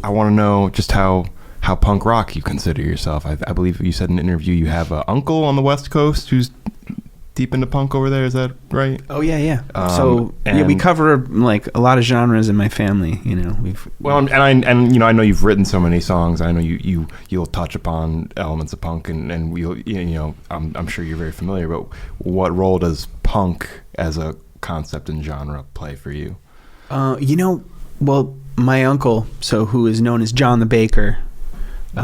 I want to know just how punk rock you consider yourself. I believe you said in an interview you have an uncle on the West Coast who's deep into punk over there. Is that right? Oh yeah. So we cover like a lot of genres in my family. You know, I know you've written so many songs. I know you'll touch upon elements of punk, and we'll, I'm sure you're very familiar. But what role does punk as a concept and genre play for you? Well, my uncle, who is known as John the Baker, he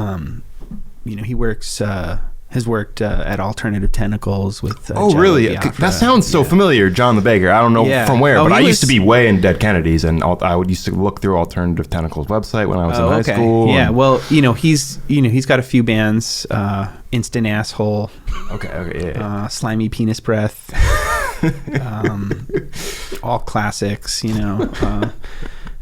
has worked at Alternative Tentacles with really? That sounds so familiar, John the Baker. I don't know from where, but I used to be way in Dead Kennedys, and I used to look through Alternative Tentacles website when I was in high school. Yeah, well, he's got a few bands, Instant Asshole, Slimy Penis Breath, all classics,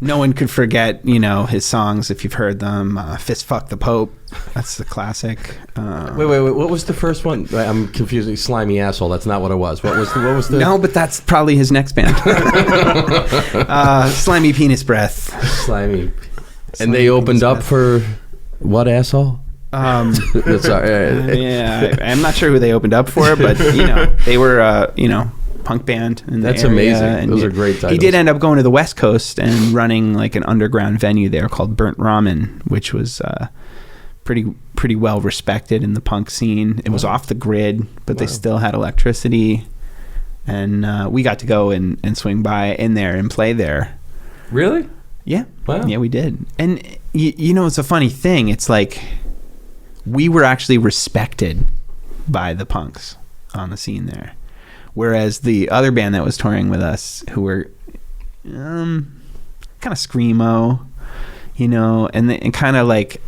no one could forget, his songs if you've heard them. Fist Fuck the Pope, that's the classic. Wait, what was the first one? I'm confusing. Slimy Asshole, that's not what it was. What was the No, but that's probably his next band. Slimy Penis Breath. Slimy. And they opened up for what asshole? Sorry. I'm not sure who they opened up for, but they were punk band in the That's area, amazing. and those are great titles. He did end up going to the West Coast and running like an underground venue there called Burnt Ramen, which was pretty well respected in the punk scene. It was off the grid, but they still had electricity, and we got to go and swing by in there and play there. Really? Yeah. Wow. Yeah, we did. And it's a funny thing. It's like we were actually respected by the punks on the scene there. Whereas the other band that was touring with us, who were kind of screamo, and kind of like,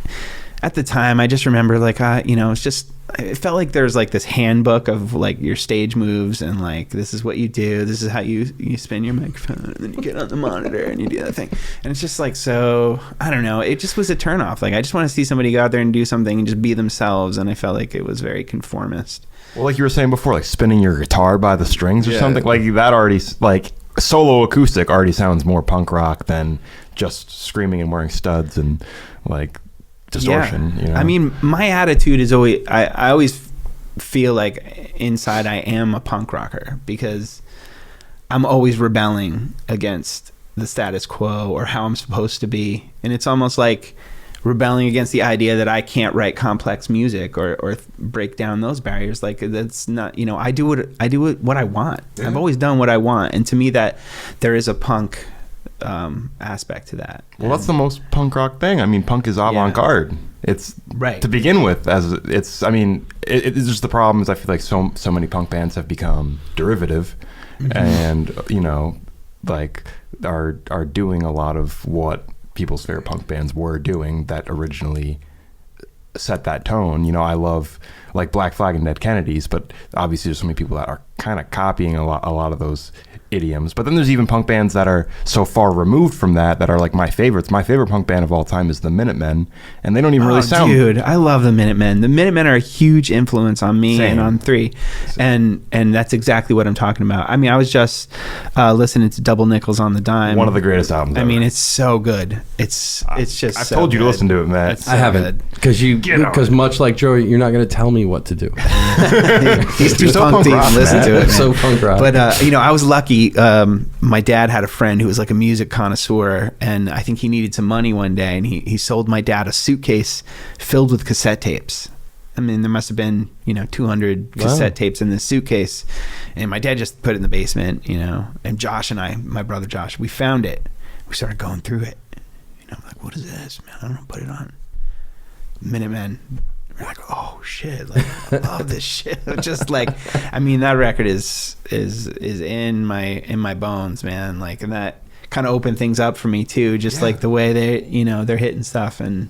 at the time, I just remember like, it's just, it felt like there's like this handbook of like your stage moves and like, this is what you do, this is how you spin your microphone, and then you get on the monitor and you do that thing. And it's just like, so, I don't know, it just was a turnoff. Like, I just want to see somebody go out there and do something and just be themselves. And I felt like it was very conformist. Well, like you were saying before, like spinning your guitar by the strings or something, like that already, like solo acoustic already sounds more punk rock than just screaming and wearing studs and like distortion. Yeah. I mean, my attitude is always, I always feel like inside I am a punk rocker because I'm always rebelling against the status quo or how I'm supposed to be. And it's almost like rebelling against the idea that I can't write complex music or break down those barriers. Like, that's not, I do what I want. Yeah. I've always done what I want. And to me, that there is a punk aspect to that. Well, that's the most punk rock thing. I mean, punk is avant-garde. It's right to begin with, it's just the problem is I feel like so many punk bands have become derivative, and like are doing a lot of what people's favorite punk bands were doing that originally set that tone. I love like Black Flag and Dead Kennedys, but obviously there's so many people that are kind of copying a lot of those idioms. But then there's even punk bands that are so far removed from that are like my favorites. My favorite punk band of all time is the Minutemen, and they don't even really sound... Dude, I love the Minutemen. The Minutemen are a huge influence on me and on 3. And that's exactly what I'm talking about. I mean, I was just listening to Double Nickels on the Dime. One of the greatest albums ever. I mean, it's so good. It's just I've told you to listen to it, Matt. So I haven't. Because much like Joey, you're not going to tell me what to do. He's too punk to even listen to it. So punk rock. But I was lucky. My dad had a friend who was like a music connoisseur, and I think he needed some money one day, and he sold my dad a suitcase filled with cassette tapes. I mean, there must have been 200 cassette tapes in this suitcase, and my dad just put it in the basement. And Josh and I, my brother Josh, we found it. We started going through it. I'm like, what is this, man? I don't know, put it on. Minutemen. We're like, oh shit, like I love this shit. Just like, I mean, that record is in my bones, man. Like, and that kind of opened things up for me too. Just like the way they're hitting stuff, and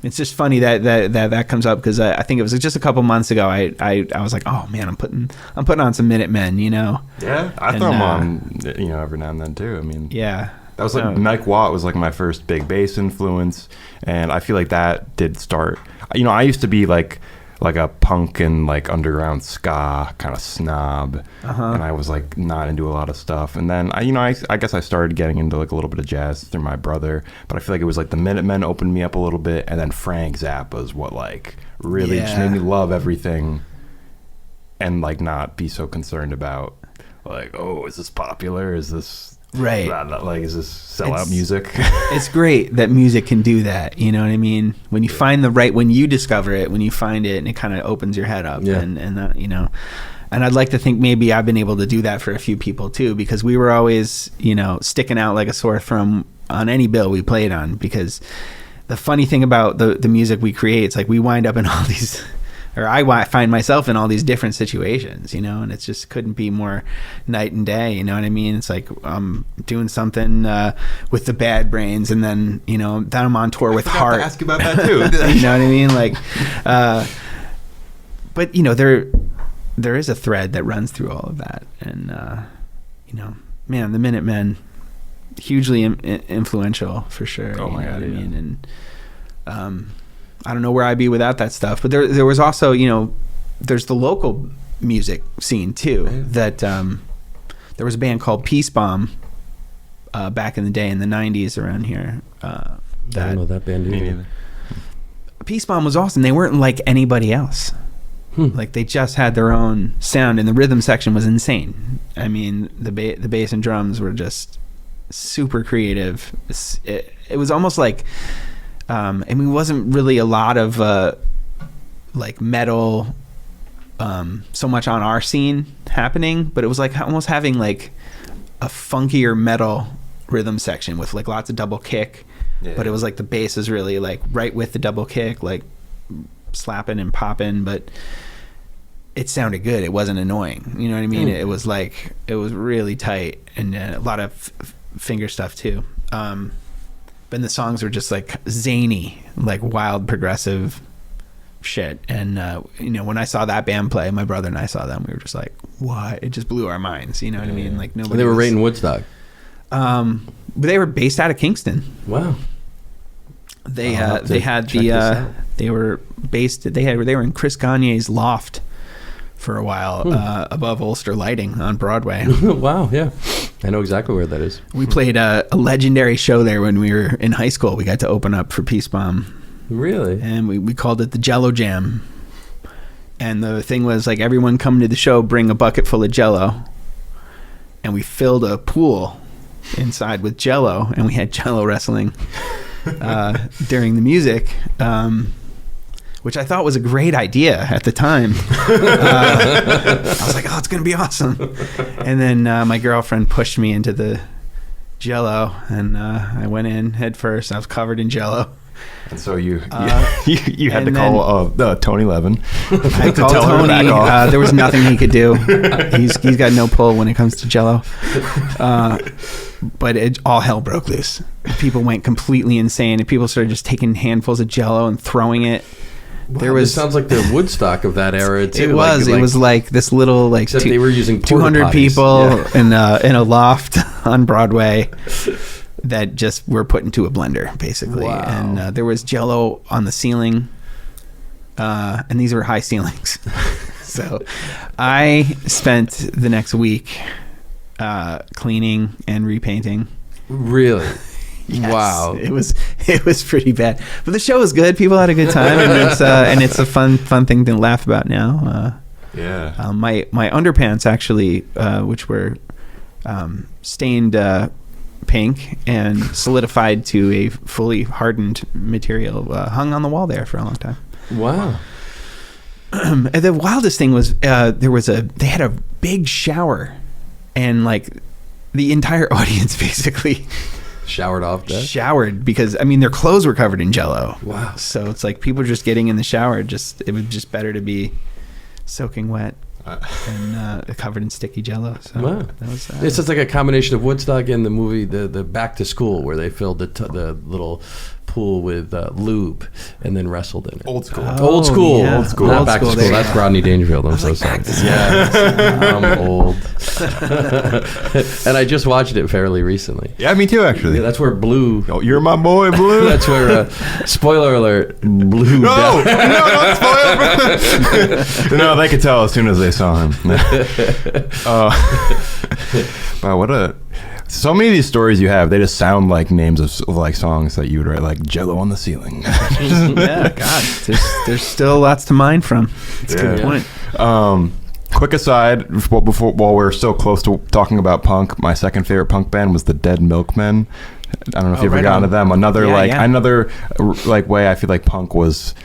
it's just funny that comes up because I think it was just a couple months ago. I was like, oh man, I'm putting on some Minutemen, Yeah, I throw them on, every now and then too. I mean, yeah. That was like Mike Watt was like my first big bass influence, and I feel like that did start. I used to be like like a punk and like underground ska kind of snob, and I was like not into a lot of stuff. And then I guess I started getting into like a little bit of jazz through my brother, but I feel like it was like the Minutemen opened me up a little bit, and then Frank Zappa's what like really just made me love everything, and like not be so concerned about like, oh, is this popular? Is this right? Like, is this sellout music? It's great that music can do that. You know what I mean? When you find when you discover it, when you find it, and it kind of opens your head up, and that, you know. And I'd like to think maybe I've been able to do that for a few people too, because we were always, you know, sticking out like a sore thumb on any bill we played on. Because the funny thing about the music we create, it's like we wind up in all these. Or I find myself in all these different situations, you know, and it just couldn't be more night and day, you know what I mean? It's like I'm doing something with the Bad Brains, and then, you know, then I'm on tour with Heart. I ask you about that too. You know what I mean? Like, but you know, there is a thread that runs through all of that, and you know, man, the Minutemen, hugely influential for sure. Oh my God, I mean, and I don't know where I'd be without that stuff. But there was also, you know, there's the local music scene too. That there was a band called Peace Bomb back in the day in the 90s around here. I don't know that band either. Peace Bomb was awesome. They weren't like anybody else. Like they just had their own sound, and the rhythm section was insane. I mean, the bass and drums were just super creative. It was almost like, I mean, it wasn't really a lot of like metal so much on our scene happening, but it was like almost having like a funkier metal rhythm section with like lots of double kick, but it was like the bass is really like right with the double kick, like slapping and popping, but it sounded good. It wasn't annoying. You know what I mean? It was like, it was really tight, and a lot of finger stuff too. But the songs were just like zany, like wild progressive shit. And you know, when I saw that band play, my brother and I saw them, we were just like, what? It just blew our minds. You know what I mean? Like nobody. They were right in Woodstock. They were based out of Kingston. Wow. They were in Chris Gagne's loft for a while, above Ulster Lighting on Broadway. Wow, yeah. I know exactly where that is. We played a legendary show there when we were in high school. We got to open up for Peace Bomb. Really? And we called it the Jello Jam. And the thing was, like, everyone coming to the show bring a bucket full of Jello. And we filled a pool inside with Jello, and we had Jello wrestling during the music. Which I thought was a great idea at the time. I was like, oh, it's going to be awesome. And then my girlfriend pushed me into the Jello, and I went in head first. I was covered in Jello. And so you had to call Tony Levin. I called Tony. There was nothing he could do. He's got no pull when it comes to Jello. But all hell broke loose. People went completely insane, and people started just taking handfuls of Jello and throwing it. Wow, this sounds like the Woodstock of that era too. It was like this little like they were using 200 people in a loft on Broadway that just were put into a blender basically. Wow. And there was Jello on the ceiling, and these were high ceilings. So I spent the next week cleaning and repainting. Really? Yes, wow, it was pretty bad, but the show was good. People had a good time, and it's a fun thing to laugh about now. My underpants actually, which were stained pink and solidified to a fully hardened material, hung on the wall there for a long time. Wow. And the wildest thing was they had a big shower, and like the entire audience basically showered off that? Showered because, I mean, their clothes were covered in Jello. Wow. So it's like people just getting in the shower. It was just better to be soaking wet. and covered in sticky Jello. So wow. that was. It's just like a combination of Woodstock and the movie the Back to School, where they filled the little pool with lube and then wrestled in it. Old school. Old school. Yeah. Old school. Old Not Back to school, School. there That's you go. Rodney Dangerfield. I'm so sorry. Yeah, I'm old. And I just watched it fairly recently. Yeah, me too, actually. Yeah, that's where Blue. Oh, you're my boy, Blue. That's where, spoiler alert, Blue. No, don't spoil. No, they could tell as soon as they saw him. Wow, what a... So many of these stories you have, they just sound like names of like songs that you would write, like Jello on the Ceiling. Yeah, God, there's still lots to mine from. It's a good point. Quick aside, while we're so close to talking about punk, my second favorite punk band was the Dead Milkmen. I don't know if you ever got into them. Another way I feel like punk was...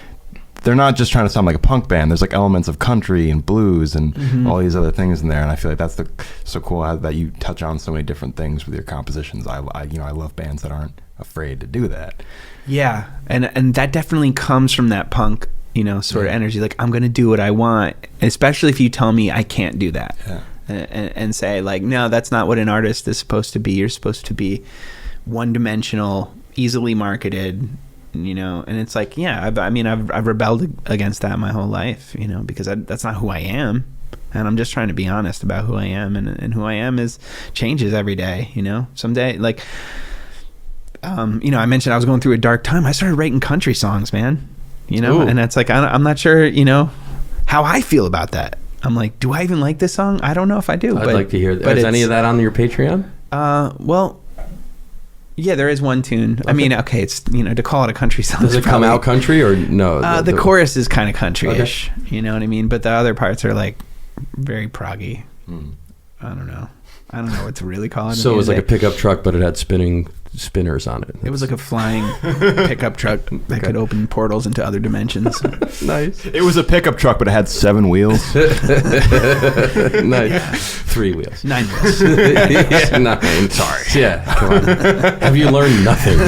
They're not just trying to sound like a punk band. There's like elements of country and blues and all these other things in there. And I feel like that's so cool that you touch on so many different things with your compositions. I love bands that aren't afraid to do that. Yeah, and that definitely comes from that punk, sort of energy. Like, I'm gonna do what I want, especially if you tell me I can't do that, and say like, no, that's not what an artist is supposed to be. You're supposed to be one-dimensional, easily marketed. And it's like, yeah, I've rebelled against that my whole life, because that's not who I am, and I'm just trying to be honest about who I am, and who I am changes every day. Someday, like, I mentioned I was going through a dark time. I started writing country songs, man. Ooh. And it's like I'm not sure, how I feel about that. I'm like, do I even like this song? I don't know if I do. I'd like to hear that. Is any of that on your Patreon? Well. Yeah, there is one tune. Okay. I mean, okay, it's to call it a country song. Does it come out country or no? The chorus is kind of country-ish. Okay. You know what I mean? But the other parts are like very proggy. I don't know what to really call it. So it was like a pickup truck, but it had spinners on it. It was like a flying pickup truck that could open portals into other dimensions. Nice. It was a pickup truck, but it had 7 wheels. Nice. Yeah. 3 wheels. 9 wheels. Yeah, 9. Sorry. Yeah, come on. Have you learned nothing?